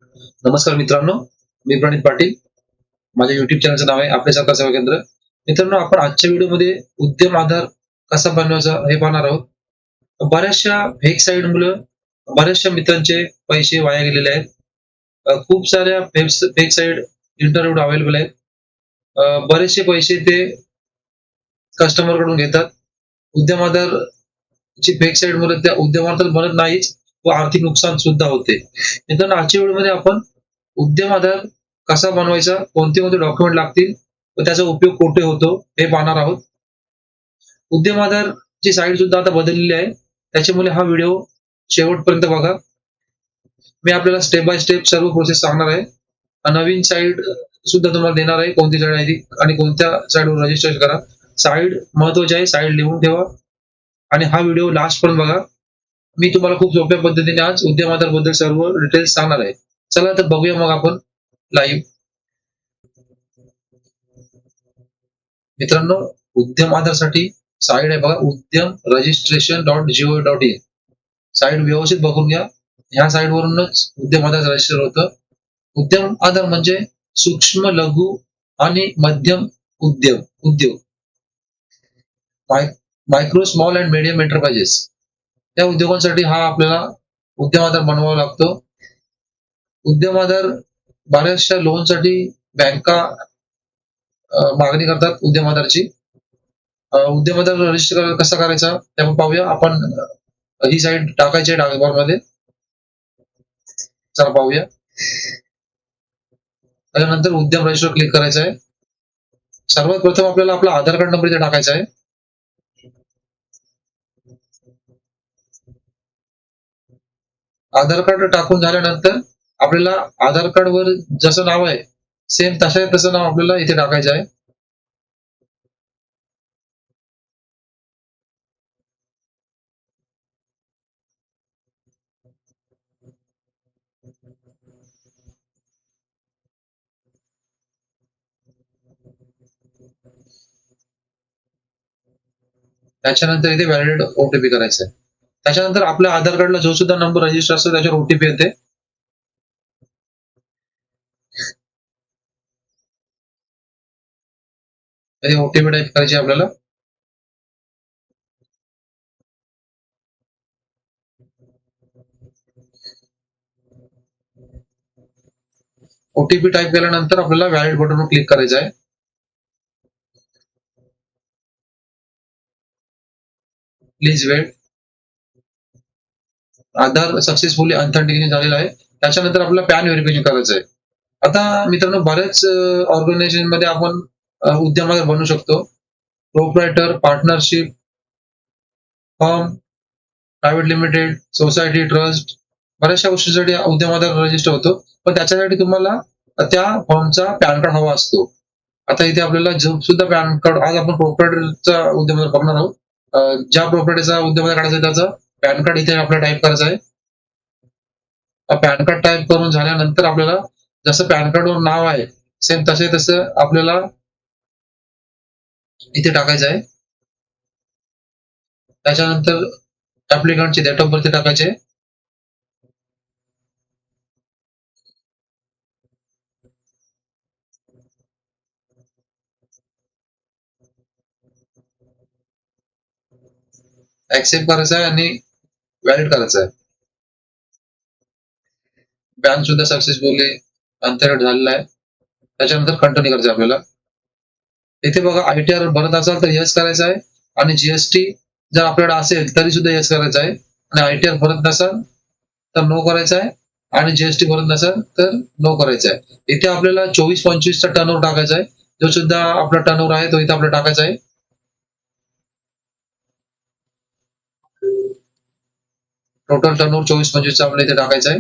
नमस्कार मित्रांनो, मी प्रणित पाटील. माझ्या युट्यूब चॅनलचं नाव आहे आपले सरकार सेवा केंद्र. मित्रांनो, आपण आजच्या व्हिडिओमध्ये उद्यम आधार कसा बनवायचा हे पाहणार आहोत. बऱ्याचशा फेक साईट मुलं बऱ्याचशा मित्रांचे पैसे वाया गेलेले आहेत. खूप साऱ्या फेक साईट इंटरनेटवर अवेलेबल आहेत. बरेचसे पैसे ते कस्टमर कडून घेतात. उद्यम आधारची फेक साईट मुळे त्या उद्यम आधार बनत नाहीच व आर्थिक नुकसान सुद्धा होते. मित्रांनो, आजच्या व्हिडिओमध्ये आपण उद्यम आधार कसा बनवायचा, कोणते कोणते डॉक्युमेंट लागतील व त्याचा उपयोग कुठे होतो हे पाहणार आहोत. उद्यम आधारची साईट सुद्धा आता बदललेली आहे. त्याच्यामुळे हा व्हिडिओ शेवटपर्यंत बघा. मी आपल्याला स्टेप बाय स्टेप सर्व प्रोसेस सांगणार आहे. नवीन साईट सुद्धा तुम्हाला देणार आहे, कोणती साईट आहे ती आणि कोणत्या साईटवर रजिस्ट्रेशन करा. साईट महत्वाची आहे, साईट लिहून ठेवा आणि हा व्हिडिओ लास्ट पर्यंत बघा. मी तुम्हाला खूप सोप्या पद्धतीने आज उद्यम आधार बद्दल सर्व डिटेल्स सांगणार आहे. चला तर बघूया मग आपण लाईव्ह. मित्रांनो, उद्यम आधारसाठी साईट आहे बघा, उद्यम रजिस्ट्रेशन .go.in. साईट व्यवस्थित बघून घ्या. ह्या साईट वरूनच उद्यम आधार रजिस्टर होतं. उद्यम आधार म्हणजे सूक्ष्म, लघु आणि मध्यम उद्योग, micro, small and medium enterprises या उद्योगांसाठी हा आपल्याला उद्यम आधार बनवावा लागतो. उद्यम आधार बऱ्याचशा लोनसाठी बँका मागणी करतात उद्यम आधारची. उद्यम आधार रजिस्टर कसा करायचा ते आपण पाहूया. आपण ही साईट टाकायची आहे डायलॉगमध्ये. चला पाहूया. त्याच्यानंतर उद्यम रजिस्टर क्लिक करायचं आहे. सर्वात प्रथम आपल्याला आपला आधार कार्ड नंबर इथे टाकायचा आहे. आधार कार्ड टाकून झाल्यानंतर आपल्याला आधार कार्ड वर जसं नाव आहे सेम तसं नाव आपल्याला इथे टाकायचं आहे. त्याच्यानंतर इथे व्हॅलिडेट ओटीपी करायचा आहे. त्याच्यानंतर आपल्या आधार कार्डला जो सुद्धा नंबर रजिस्टर असतो त्याच्यावर ओटीपी येते. ओटीपी टाईप करायची आपल्याला. ओटीपी टाईप केल्यानंतर आपल्याला व्हॅलिड बटनवर क्लिक करायचं आहे. Please wait. Aadhaar successfully authentication झालेलं आहे. त्याच्यानंतर आपल्याला पॅन व्हेरिफिकेशन करायचं आहे. आता मित्रांनो, बऱ्याच ऑर्गनायझेशन मध्ये आपण उद्यम आधार बनवू शकतो. Proprietor, partnership, firm, private limited, society, trust, बऱ्याचशा गोष्टींसाठी उद्यम आधार रजिस्टर होतो. पण त्याच्यासाठी तुम्हाला त्या फर्मचा पॅन कार्ड हवा असतो. आता इथे आपल्याला जो सुद्धा पॅन कार्ड, आज आपण प्रोप्रायटरचा उद्यम आधार बघणार आहोत. ज्या प्रॉपर्टीचा उद्यम आधार काढायचा आहे त्याचा पॅन कार्ड इथे आपल्याला टाईप करायचं आहे. पॅन कार्ड टाईप करून झाल्यानंतर आपल्याला जसं पॅन कार्डवर नाव आहे सेम तसं आपल्याला इथे टाकायचं आहे. त्याच्यानंतर ऍप्लिकंटची डेट ऑफ बर्थ टाकायचे. ऍक्सेप्ट करायचं आहे आणि व्हॅलिड करायचं आहे. पॅन सुद्धा सक्सेसफुली अंतर्गत झालेला आहे. त्याच्यानंतर कंटिन्यू करायचं आपल्याला. इथे बघा, आयटीआर भरत असाल तर येस करायचं आहे आणि जीएसटी जर आपल्याकडे असेल तरी सुद्धा येस करायचं आहे आणि आयटीआर भरत नसाल तर नो करायचं आहे आणि जीएसटी भरत नसाल तर नो करायचं आहे. इथे आपल्याला 24-25 चा टर्नओव्हर टाकायचा आहे. जो सुद्धा आपला टर्नओव्हर आहे तो इथे आपल्याला टाकायचा आहे. टोटल टर्नओव्हर 24-25 चा आपल्याला इथे टाकायचा आहे.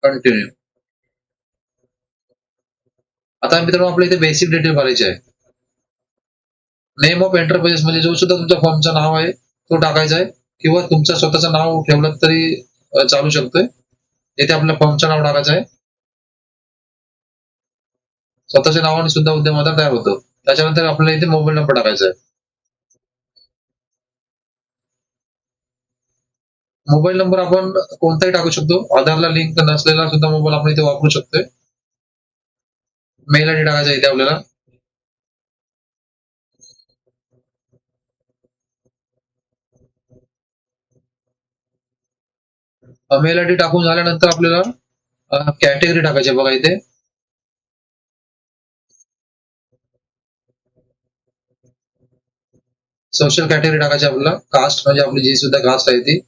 कंटिन्यू. आता मित्रांनो, आपल्या इथे बेसिक डिटेल भरायचे आहे. नेम ऑफ एंटरप्राइजेस म्हणजे जो सुद्धा तुमच्या फर्मचं नाव आहे तो टाकायचा आहे किंवा तुमचं स्वतःचं नाव ठेवलं तरी चालू शकतोय. इथे आपल्या फर्मचं नाव टाकायचं आहे. स्वतःच्या नावाने सुद्धा उद्यम आधार तयार होतो. त्याच्यानंतर आपल्याला इथे मोबाईल नंबर टाकायचा आहे. मोबाईल नंबर आपण कोणताही टाकू शकतो. आधारला लिंक नसलेला सुद्धा मोबाईल आपण इथे वापरू शकतोय. मेल आयडी टाकायचा इथे आपल्याला. मेल आयडी टाकून झाल्यानंतर आपल्याला कॅटेगरी टाकायची आहे बघा इथे. सोशल कॅटेगरी टाकायची आपल्याला. कास्ट म्हणजे आपली जी सुद्धा कास्ट आहे ती.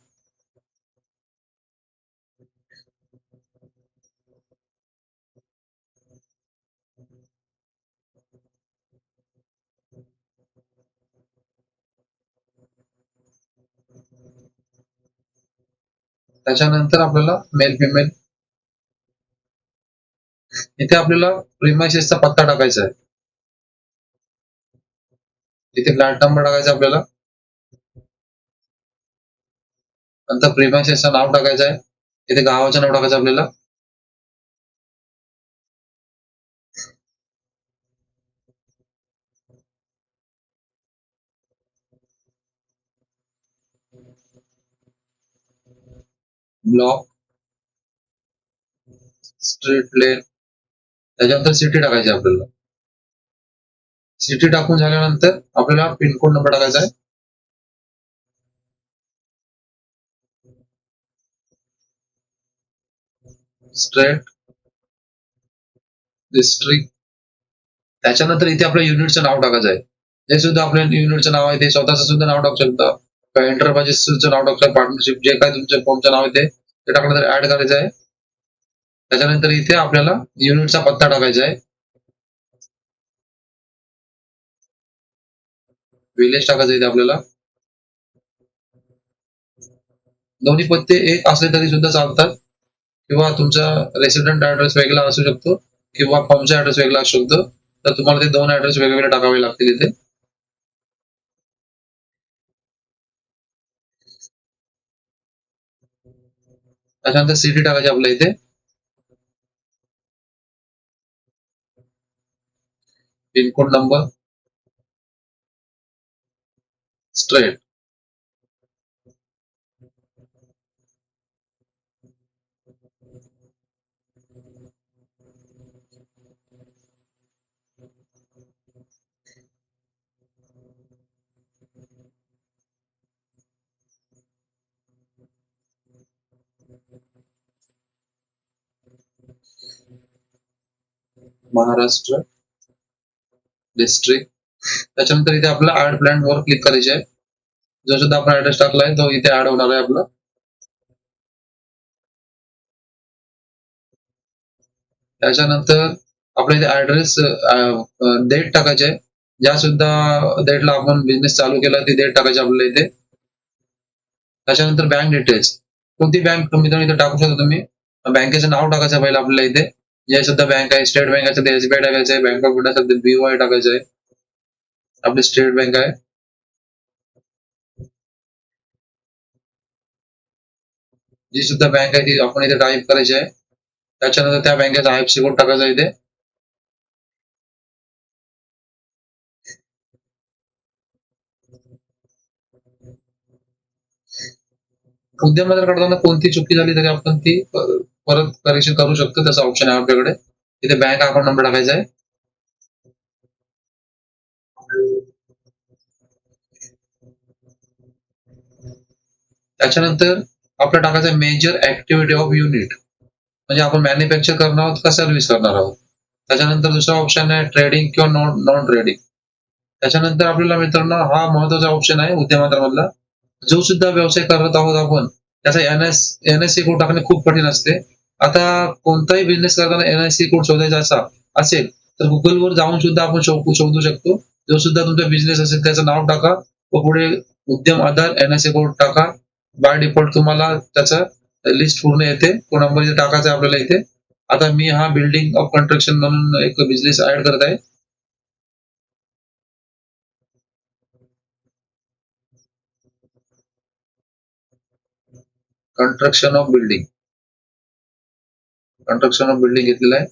त्याच्यानंतर आपल्याला मेल फिमेल इथे आपल्याला प्रिमायसेसचा पत्ता टाकायचा आहे. इथे फ्लॅट नंबर टाकायचा आपल्याला. नंतर प्रिमायसेसचं नाव टाकायचं आहे. इथे गावाचं नाव टाकायचं आपल्याला. ब्लॉक, स्ट्रीट, लेन. त्याच्यानंतर सिटी टाकायची आपल्याला. सिटी टाकून झाल्यानंतर आपल्याला पिनकोड नंबर टाकायचा आहे. State, district. त्याच्यानंतर इथे आपल्या युनिटचं नाव टाकायचं आहे. जे सुद्धा आपल्या युनिटचं नाव आहे ते स्वतःचं सुद्धा नाव टाकू शकता. एंटरप्राइजेसचं नाव टाकू शकता. पार्टनरशिप जे काय तुमच्या फॉर्मचं नाव आहे ते टाकलं तर ऍड करायचं आहे. त्याच्यानंतर इथे आपल्याला युनिटचा पत्ता टाकायचा आहे. विलेज टाकायचं इथे आपल्याला. दोन्ही पत्ते एक असले तरी सुद्धा चालतात किंवा तुमचा रेसिडेंट ऍड्रेस वेगळा असू शकतो किंवा फॉर्मचा ऍड्रेस वेगळा असू शकतो. तर तुम्हाला ते दोन ऍड्रेस वेगवेगळे टाकावे लागतील इथे. त्याच्यानंतर सिटी टाकायची आपल्या इथे. Pincode number, state. Maharashtra, district. त्याच्यानंतर इथे आपल्याला ऍड प्लॅन वर क्लिक करायचे आहे. जो सुद्धा आपण ऍड्रेस टाकलाय तो इथे ऍड होणार आहे आपला. त्याच्यानंतर आपल्या इथे ऍड्रेस, डेट टाकायचे आहे. ज्या सुद्धा डेटला आपण बिझनेस चालू केला ती डेट टाकायची आपल्याला इथे. त्याच्यानंतर बँक डिटेल्स. कोणती बँक मित्रांनो इथे टाकू शकता तुम्ही. बँकेचं नाव टाकायचं पहिलं आपल्याला इथे. जे सुद्धा बँक आहे, स्टेट बँक असेल तर एसबीआय टाकायचं आहे, बँक ऑफ इंडिया असेल तर बीओआय टाकायचं आहे. आपली स्टेट बँक आहे. जी सुद्धा बँक आहे ती आपण इथे टाईप करायची आहे. त्याच्यानंतर त्या बँकेचा आयएफसी कोड टाकायचा इथे. उद्यमधार करताना कोणती चुकी झाली तरी आपण ती परत करेक्शन करू शकतो. त्याचा ऑप्शन आहे आपल्याकडे. इथे बँक अकाउंट नंबर टाकायचा आहे. त्याच्यानंतर आपलं टाकायचं मेजर ऍक्टिव्हिटी ऑफ युनिट. म्हणजे आपण मॅन्युफॅक्चर करणार आहोत का सर्व्हिस करणार आहोत. त्याच्यानंतर दुसरा ऑप्शन आहे ट्रेडिंग किंवा नॉन ट्रेडिंग. त्याच्यानंतर आपल्याला मित्रांनो हा महत्वाचा ऑप्शन आहे उद्यमांतरमधला. जो सुद्धा व्यवसाय करत आहोत आपण त्याचा एनएससी कोड टाकणे खूप कठीण असते. आता कोणताही बिझनेस करताना एनएससी कोड शोधायचा असेल तर गुगलवर जाऊन सुद्धा आपण शोधू शकतो. जो सुद्धा तुमचा बिझनेस असेल त्याचं नाव टाका व पुढे उद्यम आधार एनएससी कोड टाका. बाय डिफॉल्ट तुम्हाला त्याचा लिस्ट पूर्ण येते. तो नंबर इथे टाकायचा आहे आपल्याला इथे. आता मी हा बिल्डिंग ऑफ कन्स्ट्रक्शन म्हणून एक बिझनेस ऍड करत आहे. Construction of building. Construction of building घेतलेला आहे.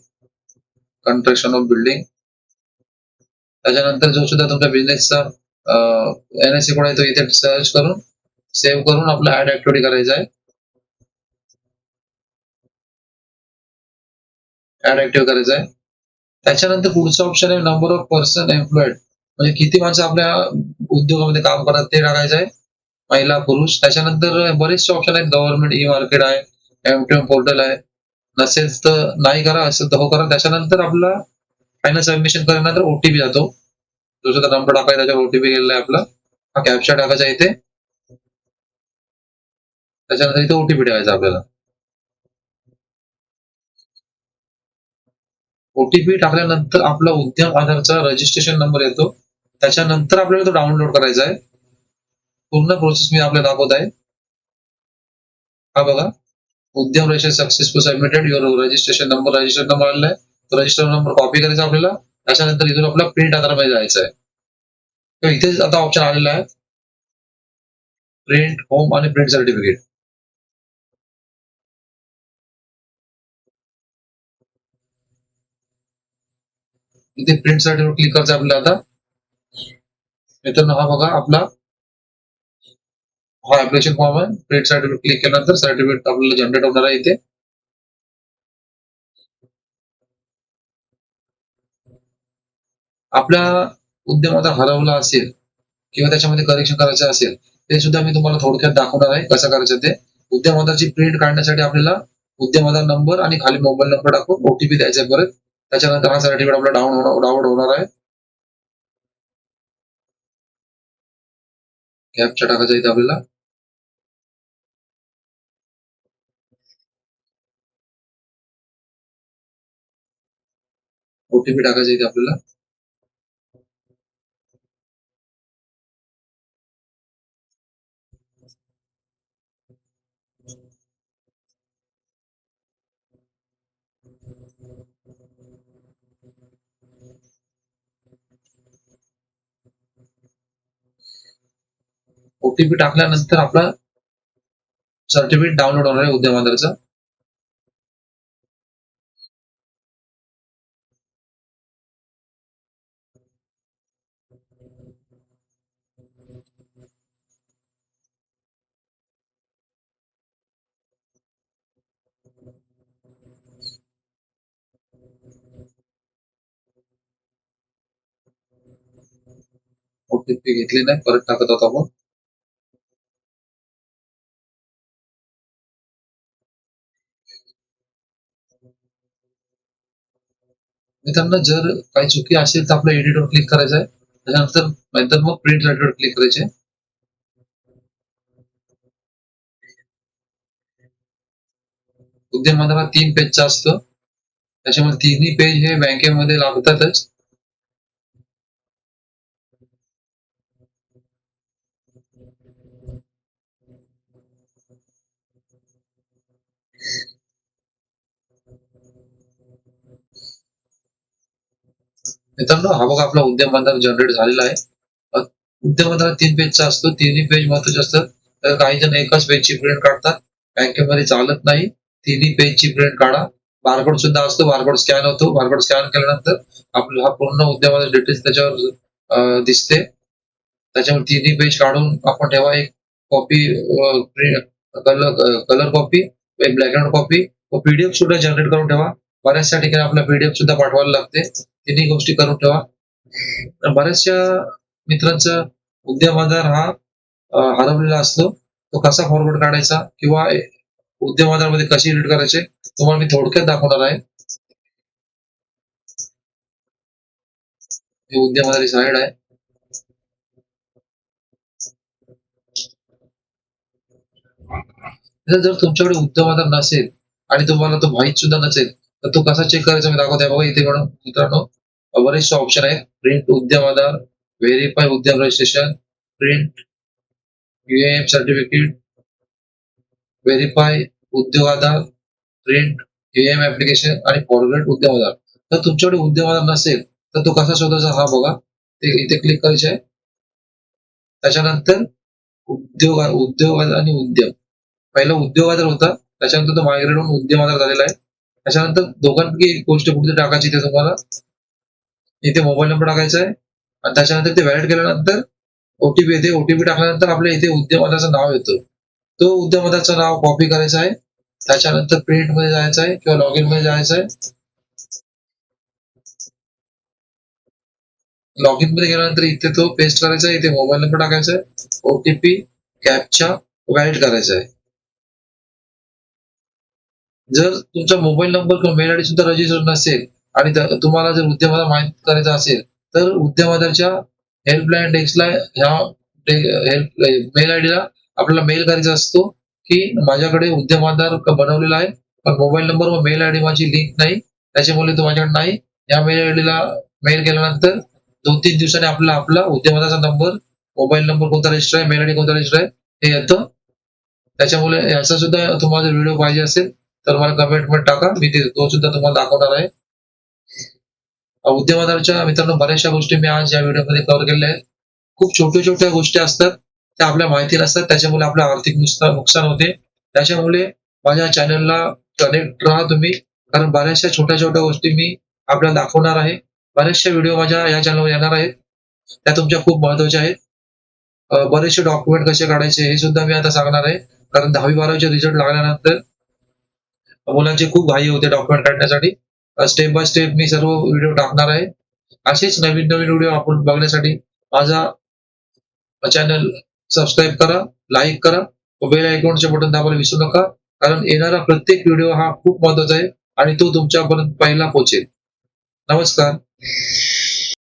Construction of building. त्याच्यानंतर जो सुद्धा तुमच्या बिझनेसचा एनएससी कोड आहे तो इथे सर्च करून सेव्ह करून आपला ऍड ऍक्टिव्हिटी करायचा आहे. ऍड ऍक्टिव्ह करायचा आहे. त्याच्यानंतर पुढचा ऑप्शन आहे नंबर ऑफ पर्सन एम्प्लॉईड, म्हणजे किती माणसं आपल्या उद्योगामध्ये काम करतात ते टाकायचं आहे, महिला पुरुष. त्याच्यानंतर बरेचसे ऑप्शन आहेत, गव्हर्नमेंट ई मार्केट आहे, एमटीएम पोर्टल आहे. नसेल तर नाही करा, असेल तर हो करा. त्याच्यानंतर आपला फायनल सबमिशन केल्यानंतर ओटीपी जातो, जो सुद्धा नंबर टाकायचा त्याच्यावर ओटीपी गेलेला आहे आपला. हा कॅप्चा टाकायचा इथे, त्याच्यानंतर इथे ओटीपी ठेवायचा आपल्याला. ओटीपी टाकल्यानंतर आपला उद्यम आधारचा रजिस्ट्रेशन नंबर येतो, त्याच्यानंतर आपल्याला तो डाउनलोड करायचा आहे. पूर्ण प्रोसेस मी आपल्याला दाखवत आहे. हा बघा, उद्यम registration successful submitted, your register number आलेला आहे. तो रजिस्टर नंबर कॉपी करायचा आपल्याला. त्याच्यानंतर इथून आपला प्रिंट आधारमध्ये जायचं आहे. तर इथेच आता ऑप्शन आलेला आहे, प्रिंट होम आणि प्रिंट सर्टिफिकेट. इथे प्रिंट सर्टिफिकेट क्लिक करायचं आपल्याला. आता मित्रांनो हा बघा आपला हा ऍप्लिकेशन फॉर्म आहे. प्रिंट सर्टिफिकेट क्लिक केल्यानंतर सर्टिफिकेट आपल्याला जनरेट होणार आहे इथे. आपल्या उद्यमाचा हरवला असेल किंवा त्याच्यामध्ये करेक्शन करायचं असेल, ते सुद्धा मी तुम्हाला थोडक्यात दाखवणार आहे कसं करायचं ते. उद्यम आधारची प्रिंट काढण्यासाठी आपल्याला उद्यम आधार नंबर आणि खाली मोबाईल नंबर टाकून ओटीपी द्यायचा आहे परत. त्याच्यानंतर हा सर्टिफिकेट आपला डाउनलोड होणार आहे. कॅप्चा टाकायचा इथे आपल्याला. ओटीपी टाकायचा इथे आपल्याला. ओटीपी टाकल्यानंतर आपला सर्टिफिकेट डाउनलोड होणार आहे उद्यम आधारचा. ओटीपी घेतली नाही, परत टाकत होतो आपण. मित्रांनो जर काही चुकी असेल तर आपल्या एडिटवर क्लिक करायचं आहे. त्याच्यानंतर नंतर मग प्रिंट सर्टिफिकेट क्लिक करायचे. उद्यम आधार हा 3 पेजचा असतो, त्याच्यामुळे तिन्ही पेज हे बँकेमध्ये लागतातच. मित्रांनो हा बघा आपला उद्यम आधार जनरेट झालेला आहे. उद्यम आधार 3 पेजचा असतो, तिन्ही पेज महत्वाचे असतात. तर काही जण एकाच पेजची प्रिंट काढतात, बँकेमध्ये चालत नाही. तिन्ही पेजची प्रिंट काढा. बारकोड सुद्धा असतो, बारकोड स्कॅन होतो. बारकोड स्कॅन केल्यानंतर आपला हा पूर्ण उद्यमाचा डिटेल्स त्याच्यावर दिसते. त्याच्यामुळे तिन्ही पेज काढून आपण ठेवा. एक कॉपी कलर कलर कॉपी, एक ब्लॅक अँड कॉपी व पीडीएफ सुद्धा जनरेट करून ठेवा. बऱ्याचशा ठिकाणी आपल्याला पीडीएफ सुद्धा पाठवायला लागते. तिन्ही गोष्टी करून ठेवा. बऱ्याचशा मित्रांचा उद्यम आधार हा हरवलेला असतो. तो कसा फॉरवर्ड काढायचा किंवा उद्यम आधारमध्ये कशी एडिट करायचे तुम्हाला मी थोडक्यात दाखवणार आहे. ही उद्यम आधार साईड आहे. जर तुमच्याकडे उद्यम आधार नसेल आणि तुम्हाला तो माहित सुद्धा नसेल तर तो कसा चेक करायचा मी दाखवते बघा इथे. मॅडम मित्रांनो बरेचसे ऑप्शन आहेत. प्रिंट उद्यम आधार, व्हेरीफाय उद्यम registration, print U certificate, verify उद्योग आधार, प्रिंट यूएएम ऍप्लिकेशन आणि फॉरवर्ड उद्यम आधार. तर तुमच्याकडे उद्यम आधार नसेल तर तो कसा शोधायचा हा बघा. ते इथे क्लिक करायचे आहे. त्याच्यानंतर उद्योग आणि उद्यम, पहिला उद्योग आधार होता, त्याच्यानंतर तो मायग्रेट होऊन उद्यम आधार झालेला आहे. त्याच्यानंतर दोघांपैकी एक गोष्ट कुठे टाकायची ते तुम्हाला इथे मोबाईल नंबर टाकायचा आहे आणि त्याच्यानंतर ते व्हॅलिड केल्यानंतर ओटीपी येते. ओटीपी टाकल्यानंतर आपल्या इथे उद्यमदाराचं नाव येतं. तो उद्यमदाराचं नाव कॉपी करायचं आहे. त्याच्यानंतर प्रिंटमध्ये जायचं आहे किंवा लॉगिनमध्ये जायचं आहे. लॉगिनमध्ये गेल्यानंतर इथे तो पेस्ट करायचा आहे. इथे मोबाईल नंबर टाकायचा आहे. ओटीपी, कॅप्चा व्हॅलिड करायचा आहे. जर तुमचा मोबाईल नंबर किंवा मेल आयडी सुद्धा रजिस्टर नसेल आणि तुम्हाला जर उद्यमाला माहित करायचं असेल, तर उद्यमदाराच्या हेल्पलाईन डेस्कला ह्या मेल आयडीला आपल्याला मेल करायचा असतो, की माझ्याकडे उद्यमदार बनवलेला आहे, पण मोबाईल नंबर व मेल आयडी माझी लिंक नाही, त्याच्यामुळे तो माझ्याकडे नाही. या मेल आयडीला मेल केल्यानंतर 2-3 दिवसांनी आपल्याला आपला उद्यमदाराचा नंबर, मोबाईल नंबर कोणता रजिस्टर आहे, मेल आयडी कोणता रजिस्टर आहे हे येतं. त्याच्यामुळे याचा सुद्धा तुम्हाला जर व्हिडिओ पाहिजे असेल तर मला कमेंटमध्ये टाका. मी तो सुद्धा तुम्हाला दाखवणार आहे. उद्यमदाराच्या मित्रांनो बऱ्याचशा गोष्टी मी आज या व्हिडिओमध्ये कव्हर केलेल्या आहेत. खूप छोट्या-छोट्या गोष्टी असतात, त्या आपल्या माहिती नसतात. त्याच्यामुळे आपलं आर्थिक नुकसान होते. त्याच्यामुळे माझ्या चॅनलला कनेक्ट राहा तुम्ही. कारण बऱ्याचशा छोट्या-छोट्या गोष्टी मी आपल्याला दाखवणार आहे. बऱ्याचशा व्हिडिओ माझ्या या चॅनलवर येणार आहेत. त्या तुमच्या खूप महत्त्वाच्या आहेत. बरेचसे डॉक्युमेंट कसे काढायचे हे सुद्धा मी आता सांगणार आहे. कारण 10वी-12वीचे रिझल्ट लागल्यानंतर मुलांची खूप घाई होते डॉक्युमेंट काढण्यासाठी. स्टेप बाय स्टेप मी सर्व व्हिडिओ टाकणार आहे. असेच नवीन-नवीन व्हिडिओ आपण बघण्यासाठी माझा चॅनल सबस्क्राईब करा, लाईक करा व बेल आयकॉनचे बटन दाबायला विसरू नका. कारण येणारा प्रत्येक व्हिडिओ हा खूप महत्त्वाचा आहे आणि तो तुमच्यापर्यंत पहिला पोहोचेल. नमस्कार.